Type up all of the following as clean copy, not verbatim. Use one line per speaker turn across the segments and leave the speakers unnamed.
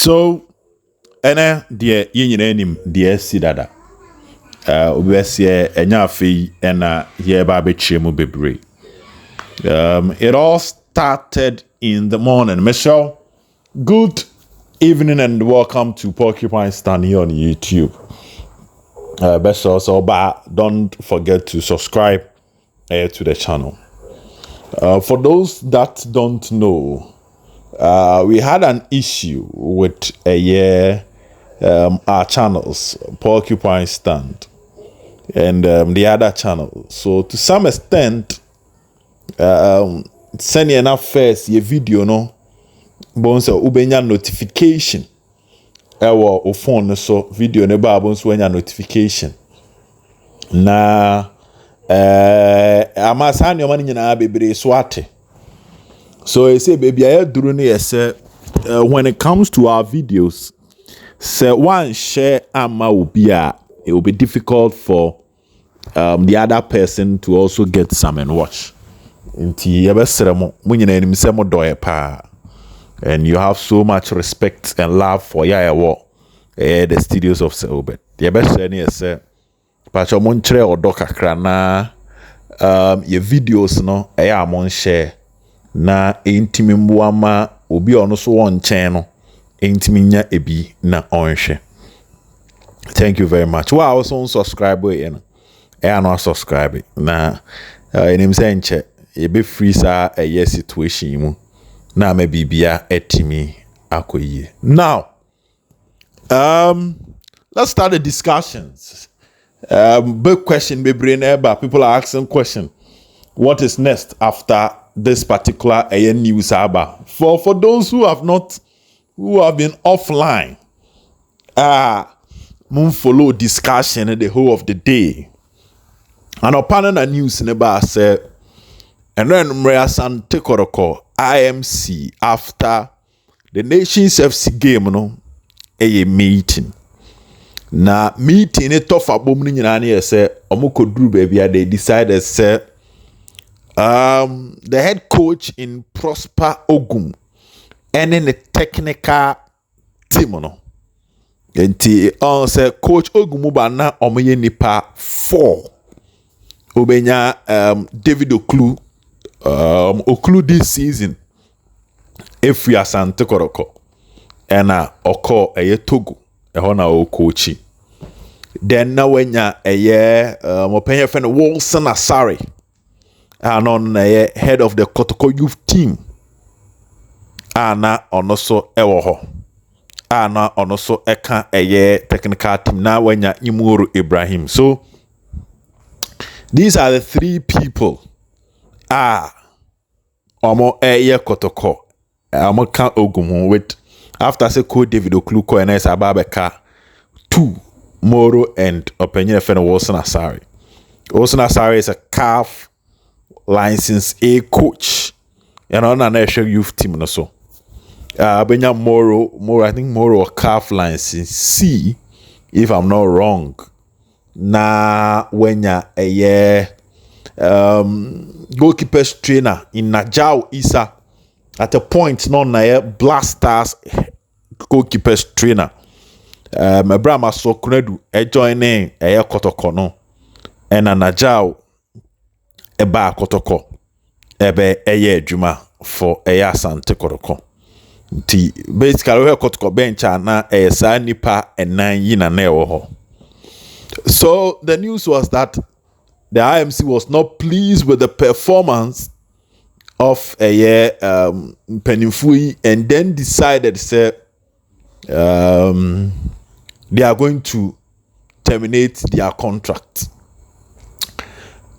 So, ene deɛ yɛnyina anim deɛ si dada. Obɛsie enya afi ena yɛba abɛkyerɛ mu bebree. It all started in the morning. Michelle, good evening and welcome to Porcupine Stand here on YouTube. Don't forget to subscribe to the channel. For those that don't know, we had an issue with our channels, Porcupine Stand, and the other channel. So to some extent, send enough first your video no, bonus ubenya notification. Ewo phone so video ne ba bonus wenya notification. Na amasani omani nyina bebre swate. So I say baby I duru ne say when it comes to our videos, say one share ama ubia, it will be difficult for the other person to also get some and watch. Inti yebesremo munyina enim se mo doye pa. And you have so much respect and love for the studios of Selbet. Yebesre ni say pacho mon chre odo kakra na your videos no mon share na intimi mbuama obi ono so won chen no intimi nya ebi na onhwe. Thank you very much. Wow, also subscribe no subscribe na enim se nche e be free sa situation mu na me bibia etimi akoyi. Now let's start the discussions. Big question be brain eba, people are asking question, what is next after this particular news aba? For those who have been offline, moon follow discussion the whole of the day. And upon a news neba say and then Mreasan KOTOKO IMC after the Nations FC game no a meeting. Na meeting it tough abom ni nyina na say omokoduru baby they decided say the head coach in Prosper Ogum and in the technical team no. Enti on say coach Ogum ba na omoye nipa 4. Obenya David Oklu this season if we are Asante KOTOKO ena oko Togo ehona o coachi. Then na wenya mopenya friend Wilson Asare anon head of the KOTOKO youth team ana onoso ewo ho ana onoso eka technical team na wenya Imuru Ibrahim. So these are the 3 people omo KOTOKO omo kan Ogum with after say coach David Okluko and Ababeka 2 Moro and opinion friend Wilson Asare. Wilson Asare is a CAF license A coach and on a national youth team no so. Benya Moro I think Moro CAF license C if I'm not wrong. Na wenya goalkeeper's trainer in Najao Isa at a point non na Blasters goalkeeper's trainer. Brama so kunedu joining KOTOKO no and Najao eba KOTOKO ebe adwuma for Asante KOTOKO. Ti basically we KOTOKO bench na sa nipa enan yi na ewo ho. So the news was that the IMC was not pleased with the performance of Penifui and then decided say they are going to terminate their contract.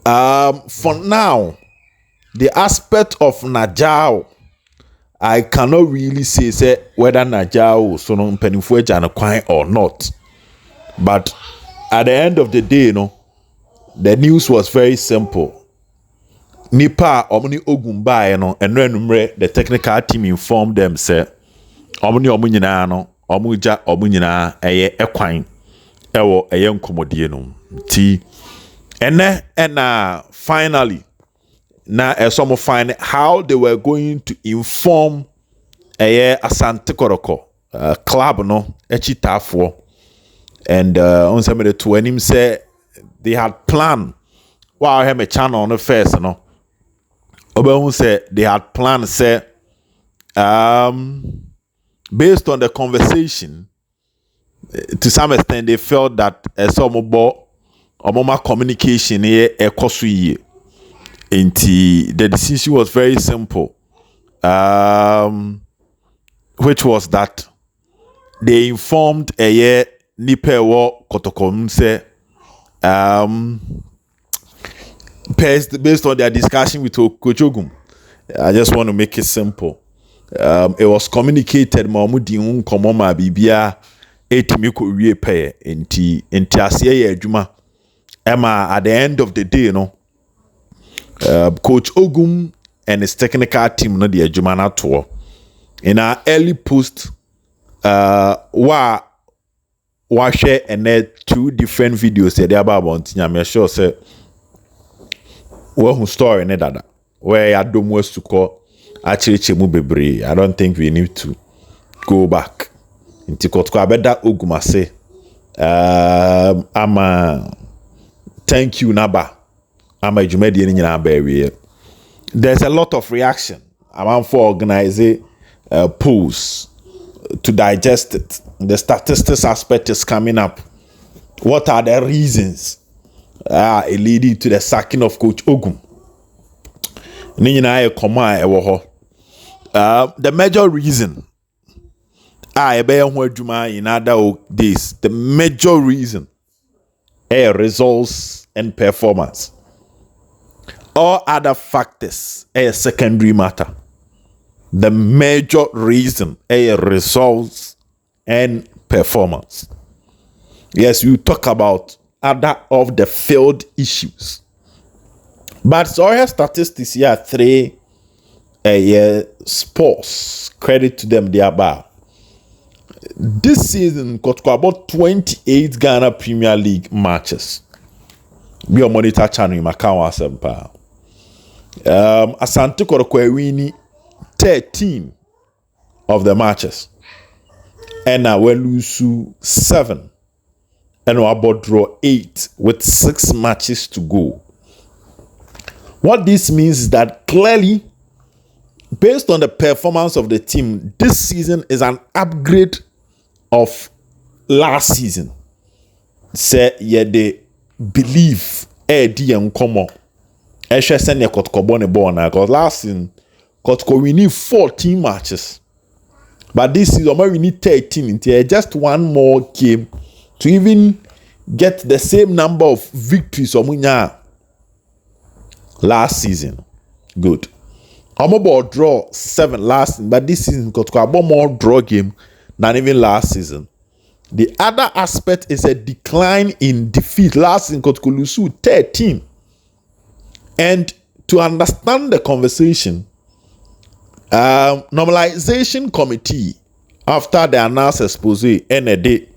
For now, the aspect of Najao, I cannot really say whether Najao so no Penifui Janakwai or not. But at the end of the day, the news was very simple. Nipa omni Ogumba the technical team informed them say omni nyina no omuja omunyina ekwan ewo nkomodie no ti finally na some find how they were going to inform Asante KOTOKO club no echitafo, and on some of the two him say they had planned. Wow, I have a channel on the first, no. Oba say they had planned, say, based on the conversation, to some extent they felt that some more communication here and the decision was very simple, which was that they informed a year nipewo KOTOKO IMC based on their discussion with Coach Ogum. I just want to make it simple. It was communicated Mahmoudi Nkomoma Bibia Etimiko Repair inti Asia Juma. Emma at the end of the day, you know, Coach Ogum and his technical team no the Jumana tour. In our early post wa share and then 2 different videos they about I'm sure say who story ne dada where ya dom was to call actually chemu bebre. I don't think we need to go back into kotko abeda ogumase ama thank you naba ama jumedi ni nyina ba. There's a lot of reaction among for organize polls to digest it. The statistics aspect is coming up. What are the reasons leading to the sacking of Coach Ogum? The major reason in other days, the major reason results and performance. All other factors a secondary matter. The major reason results and performance. Yes, we talk about other of the field issues. But so statistics here 3 sports. Credit to them thereby. This season got about 28 Ghana Premier League matches. Be a monitor channel in Makawa Sempa. Asante Kotoko win 13 of the matches. And now we lose 7. And we about draw 8 with 6 matches to go. What this means is that clearly, based on the performance of the team, this season is an upgrade of last season. Say they believe DM come send your Kotoko born because last season Kotoko we need 14 matches. But this season we need 13 until just one more game to even get the same number of victories last season. Good. I'm about draw 7 last season, but this season got a more draw game than even last season. The other aspect is a decline in defeat. Last season got Kolusu 13. And to understand the conversation, normalization committee after the announced expose and a day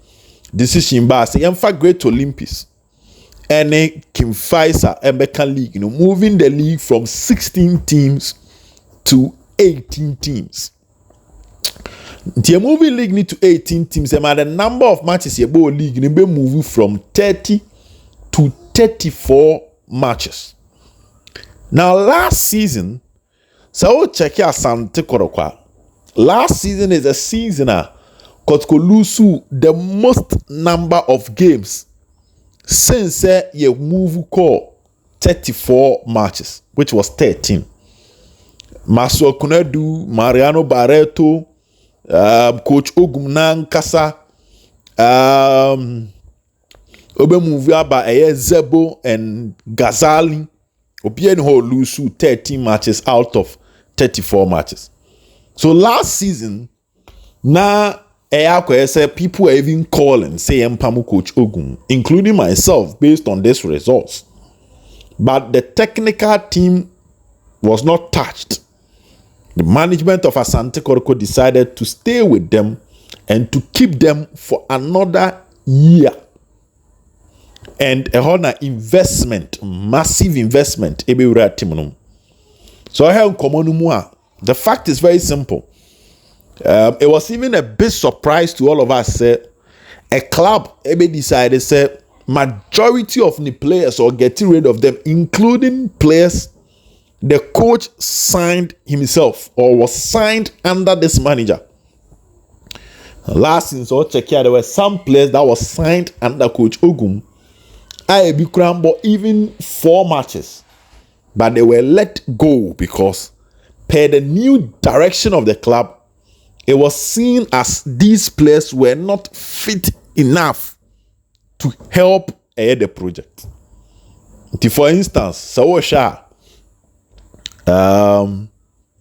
decision by say in fact Great Olympics and Kim Pfizer American League, moving the league from 16 teams to 18 teams. The moving league need to 18 teams. The number of matches the league be moving from 30 to 34 matches. Now last season, so check your Asante Kotoko. Last season is a season Kotoko lose the most number of games since you move call 34 matches, which was 13. Masua Kunedu, Mariano Barreto, Coach Ogum Nankasa, Obe Muviaba Zebo and Ghazali. Obienho lose 13 matches out of 34 matches. So last season, now people are even calling, say Mpamu Coach Ogum, including myself, based on these results. But the technical team was not touched. The management of Asante Kotoko decided to stay with them and to keep them for another year. And a whole investment, massive investment. So the fact is very simple. It was even a big surprise to all of us. A club decided majority of the players or getting rid of them, including players the coach signed himself or was signed under this manager. Last season, so check here, there were some players that was signed under Coach Ogum. I be crambo even 4 matches, but they were let go because per the new direction of the club, it was seen as these players were not fit enough to help the project. For instance, Sawasha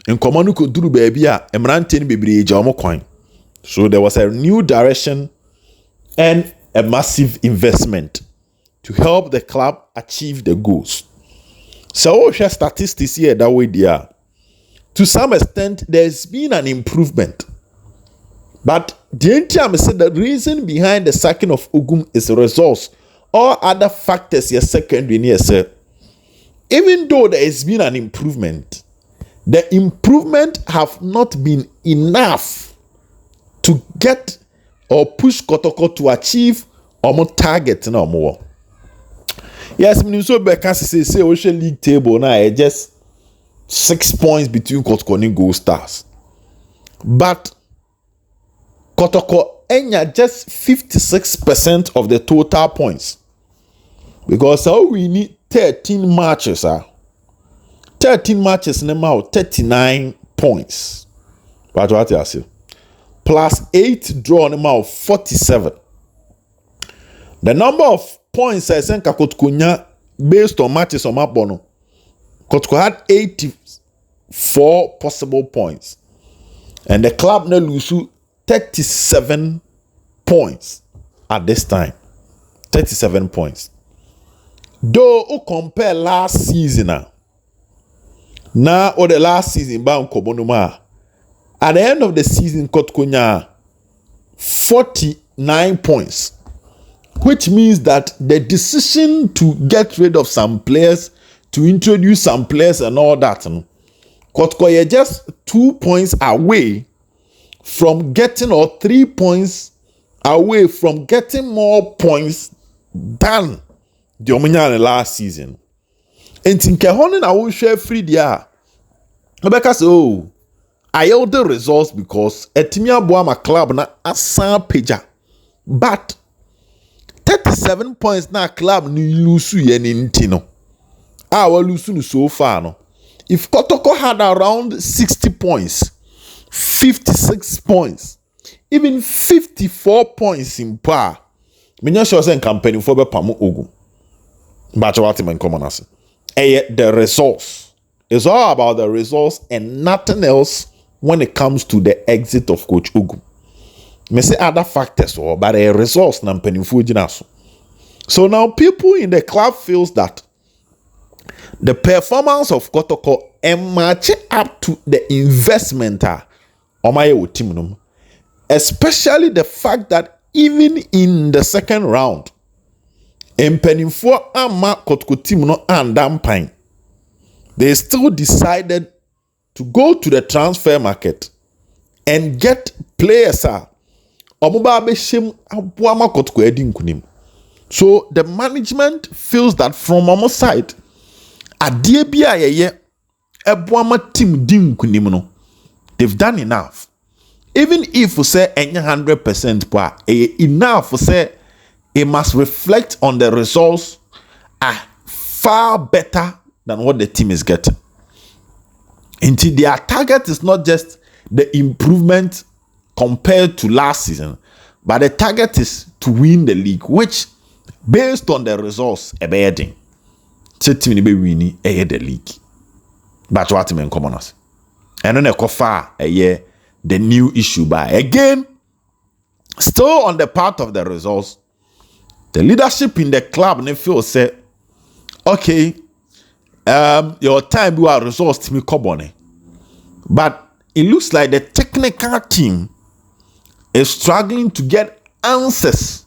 in command could do baby emrantin baby jamo coin. So there was a new direction and a massive investment to help the club achieve the goals. So statistics here that way there. To some extent, there's been an improvement. But the reason behind the sacking of Ogum is results or other factors here secondary near sir. Even though there has been an improvement, the improvement have not been enough to get or push Kotoko to achieve or more target no more. Yes, so because say Ocean League table now just 6 points between Kotoko and Gold Stars. But Kotoko enya just 56% of the total points. Because we need 13 matches. 13 matches now 39 points. What you say? Plus 8 draw now 47. The number of points I sent Kotoko based on matches on map bono. Kotoko had 84 possible points. And the club now lose 37 points at this time. 37 points. Though you compare last season now or the last season bound Kobonuma, at the end of the season Kotoko 49 points, which means that the decision to get rid of some players, to introduce some players and all that, Kotoko just 2 points away from getting, or 3 points away from getting more points than the Ominyane last season. And in Kehonin, I will share free there. Because I held the results because Etimia Boama club na asan peja. But 37 points na club ni lusu yeni ntino. Our lusu so far no. If Kotoko had around 60 points, 56 points, even 54 points in par, menya sure say campaign for be pamu Ogum. But what in common as the results. It's all about the results and nothing else when it comes to the exit of Coach Ogum. Me say other factors but the results na mpanimfo ginaso. So now people in the club feels that the performance of Kotoko match up to the investment team, especially the fact that even in the second round, mpanimfo ama Kotoko team no andampine, they still decided to go to the transfer market and get players so the management feels that from our side, team they've done enough. Even if we say 100%, enough to say it must reflect on the results are far better than what the team is getting. Until their target is not just the improvement compared to last season, but the target is to win the league, which based on the results a bedding. Team be winning the league. But what in common us? And then a far a year the new issue by again. Still on the part of the results, the leadership in the club they feel say, okay, your time you are results to me cobone. But it looks like the technical team is struggling to get answers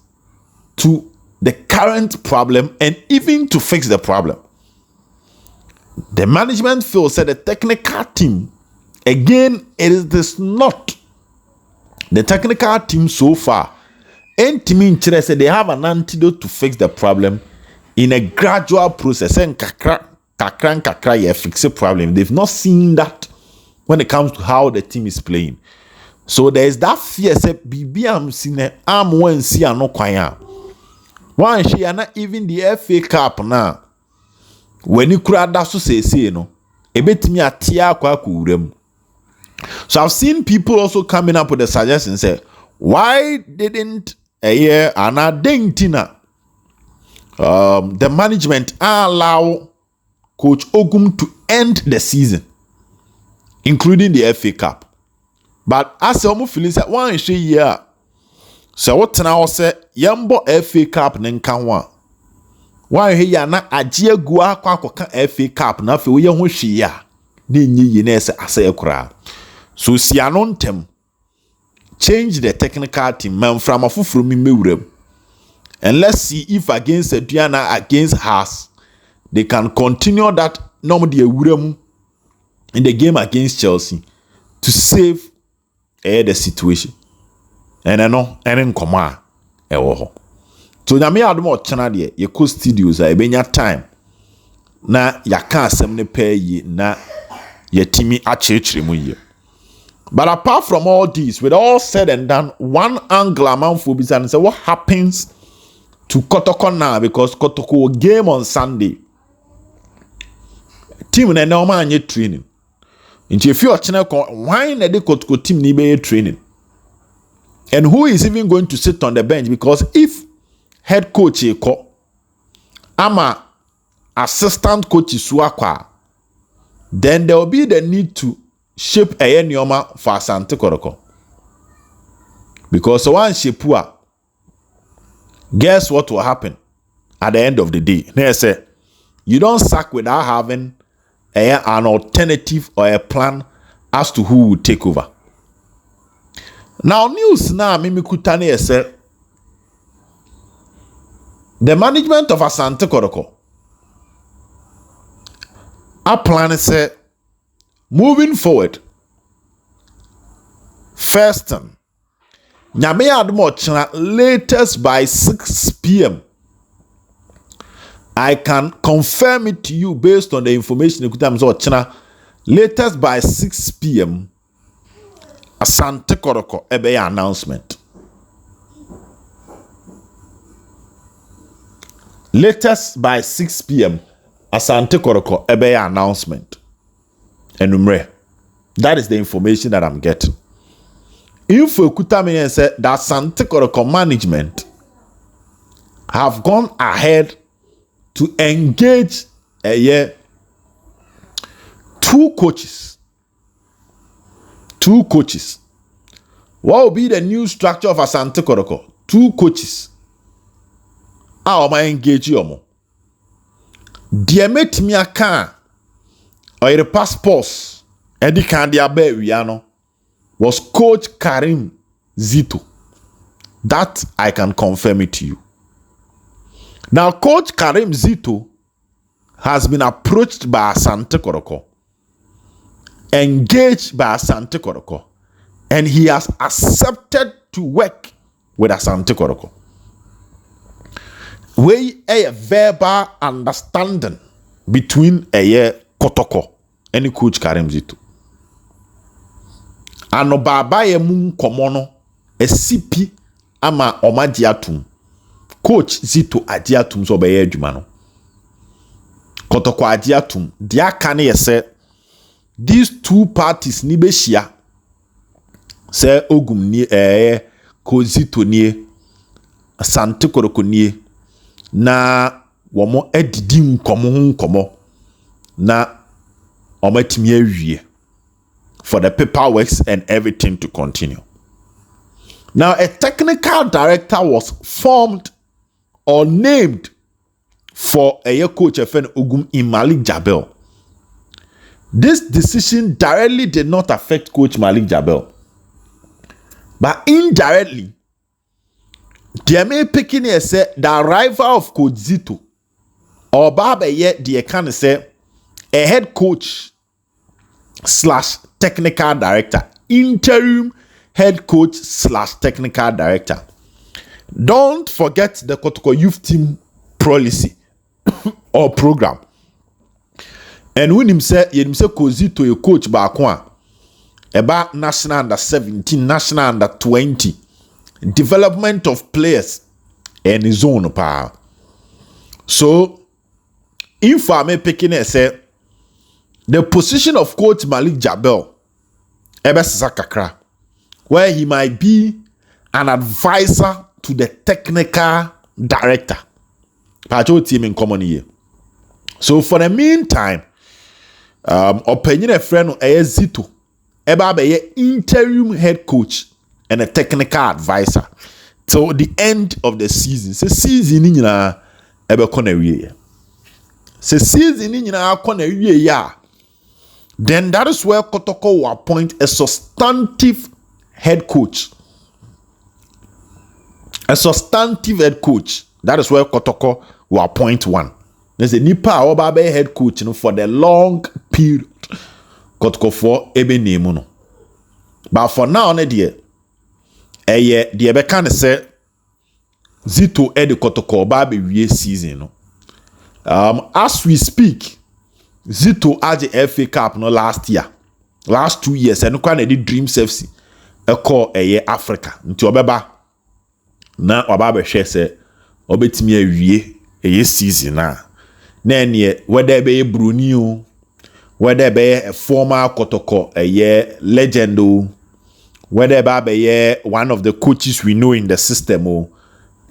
to the current problem and even to fix the problem. The management feels that the technical team, again, it is not The technical team so far, and team interest, they have an antidote to fix the problem in a gradual process. And kakra, yeah, fix a problem. They've not seen that when it comes to how the team is playing. So there's that fear. Say, BBM seen I'm one see no kwaya. One she and not even the FA Cup now. When you crowd that so say no, a bit me a tia kwa kurem. So I've seen people also coming up with a suggestion. Say, why didn't a year and a dentina the management allow Coach Ogum to end the season, including the FA Cup? But as a feeling that one is year, so what now say yambo FA Cup nenkanwa. Why here na agie gua kwa FA Cup na fe we ho hwe ya na nyi na ese asa ekura. So si anontem change the technical team man from afufuru mi mewurem. And let's see if against Aduana against Haas they can continue that normally ewurem in the game against Chelsea to save the situation. And I know and nkoma ewo ho. So na me adom o chana de ye co studios a ebenya time na yaka asem ne pay yi na yetimi achechire mu yi. But apart from all this, with all said and done, one angle man for and say what happens to KOTOKO now, because KOTOKO game on Sunday. Team na no man training. Into if you are channel why na the KOTOKO team ni be training? And who is even going to sit on the bench? Because if head coach Eko ama assistant coach Suakwa, then there will be the need to shape a nyoma for Asante Kotoko. Because one shape, guess what will happen at the end of the day? They say you don't sack without having an alternative or a plan as to who will take over. Now news now Mimi Kutane say the management of Asante Kotoko are planning say moving forward. First time Nyame admo latest by 6 p.m. I can confirm it to you based on the information latest by 6 p.m. Asante Kotoko ebe announcement. Latest by 6 p.m. Asante Kotoko ebe announcement. Enumere. That is the information that I'm getting. If Kutami said that Asante Kotoko management have gone ahead to engage two coaches. What will be the new structure of Asante Kotoko? 2 coaches. How am I engage you? Dear mate me a car or the passports Eddie Candia Bewiano was Coach Karim Zito. That I can confirm it to you. Now, Coach Karim Zito has been approached by Asante Kotoko, engaged by Asante Kotoko, and he has accepted to work with Asante Kotoko. We a verbal understanding between Kotoko and Coach Karim Zito. Ano baba ye mun komono a CP ama omajiatum. Coach Zito ajiatum so beye adwuma. Kotoko ajiatum. Dia kane ye say these 2 parties ni be hia. Say Ogum ni Coach Zito ni Asante Kotoko ni na womo edidi nkomo na omatimi awie for the paperwork and everything to continue. Now a technical director was formed or named for a coach FN Ogum in Malik Jabel. This decision directly did not affect Coach Malik Jabel, but indirectly they may picking here say the arrival of Coach Zito or Baba yet the can say a head coach / technical director interim head coach / technical director. Don't forget the Kotoko youth team policy or program. And when him say Kozito a coach back about national under 17, national under 20, development of players and his own power. So if I may picking it, say the position of Coach Malik Jabel, Kakra, where he might be an advisor to the technical director. Pacho team in common here. So for the meantime, opinion a friend Zito, eba be interim head coach and a technical advisor till the end of the season. So season in na ebe kona wiye. So season in na kona wiye ya. Then that is where Kotoko will appoint a substantive head coach. A substantive head coach. That is where Kotoko will appoint one. There's a nipa obabe head coach for the long period. Kotoko for ebe name no. But for now, ne dear, the ebe can say Zito edi Kotoko obabe wie season no. As we speak, Zito aje FA Cup no last 2 years, and no did Dreams FC call Africa. Nti obeba na obabe share say obetimi awie season na. Then whether be Brunio, whether be a former Kotoko legend, whether be one of the coaches we know in the system,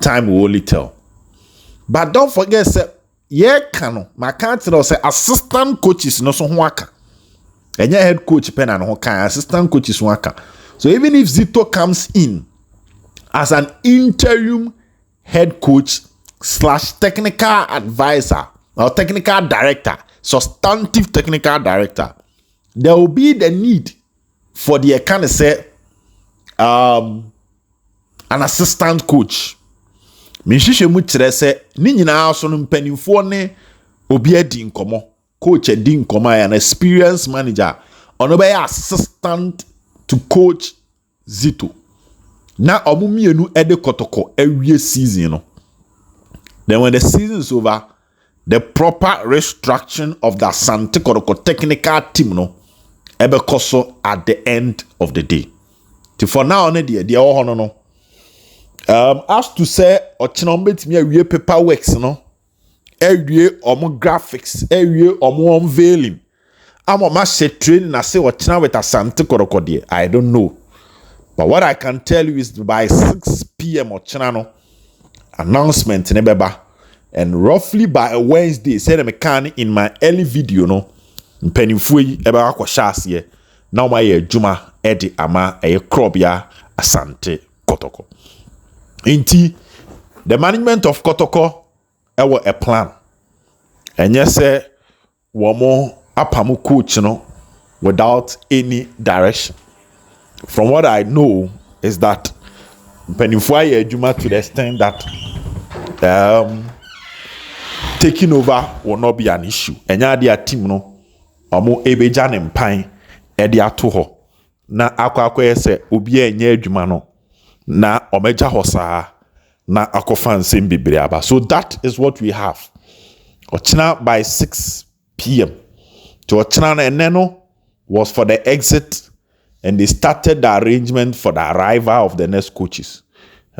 time will only tell. But don't forget, say, my country say assistant coaches no so waka. And head coach pen and assistant coaches waka. So even if Zito comes in as an interim head coach / technical advisor or technical director, substantive technical director, there will be the need for the kind of say an assistant coach. Mishishe mu kire se ni nyina so no mpanimfo ne obi adi nkomo, coach adi nkomo, an experienced manager ono be assistant to coach Zito. Na omu mienu ede Kotoko every season no. Then when the season is over, the proper restructuring of the Asante Kotoko technical team no ebe koso at the end of the day. For now on the all no. As to say ochinombet me awie paperworks no, awie omo graphics, awie omo unveiling. Amo ma se training na say ochina with Asante Kotoko there. I don't know. But what I can tell you is by 6 p.m. ochina no announcement nebeba, and roughly by a Wednesday, said me can in my early video no mpanimfo ebe akwashas ye na ma ye juma edi ama krobia Asante Kotoko. Inti the management of Kotoko ewo a plan. And yes say womo apamu coach no without any direction. From what I know is that mpanimfo ye juma to the extent that taking over will not be an issue. Enya dia team no omo ebeja ne mpan e dia to ho na akwa se obi enye adwuma no na omeja hosa na akofa nsem bebre aba. So that is what we have. Ochina by 6 p.m. to Ochina na eneno was for the exit, and they started the arrangement for the arrival of the next coaches.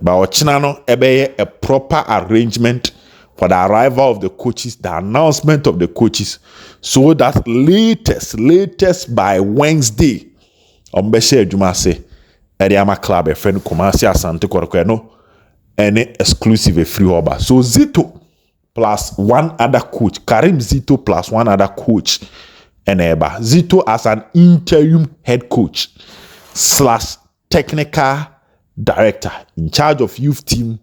But Ochina no ebe a proper arrangement for the arrival of the coaches, the announcement of the coaches, so that latest by Wednesday, Ombeshe Jumase, Ediama Club, a friend Kumasi Asante Kotoko no, any exclusive free oba. So Zito plus one other coach, Karim Zito plus one other coach, and Eba Zito as an interim head coach / technical director in charge of youth team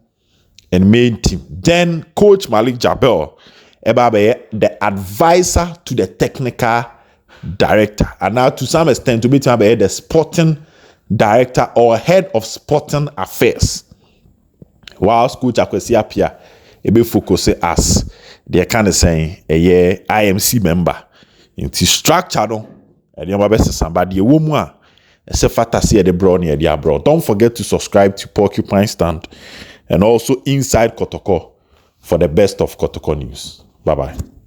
and main team. Then Coach Malik Jabel, the advisor to the technical director, and now to some extent to be the sporting director or head of sporting affairs. Whilst Coach Akwesi Apia be focused as they kind of saying a IMC member. In the structure no, and you somebody a woman ɛsɛ fata sɛ yɛde brɛ ne yɛde abrɛ. Don't forget to subscribe to Porcupine Stand and also Inside Kotoko for the best of Kotoko news. Bye bye.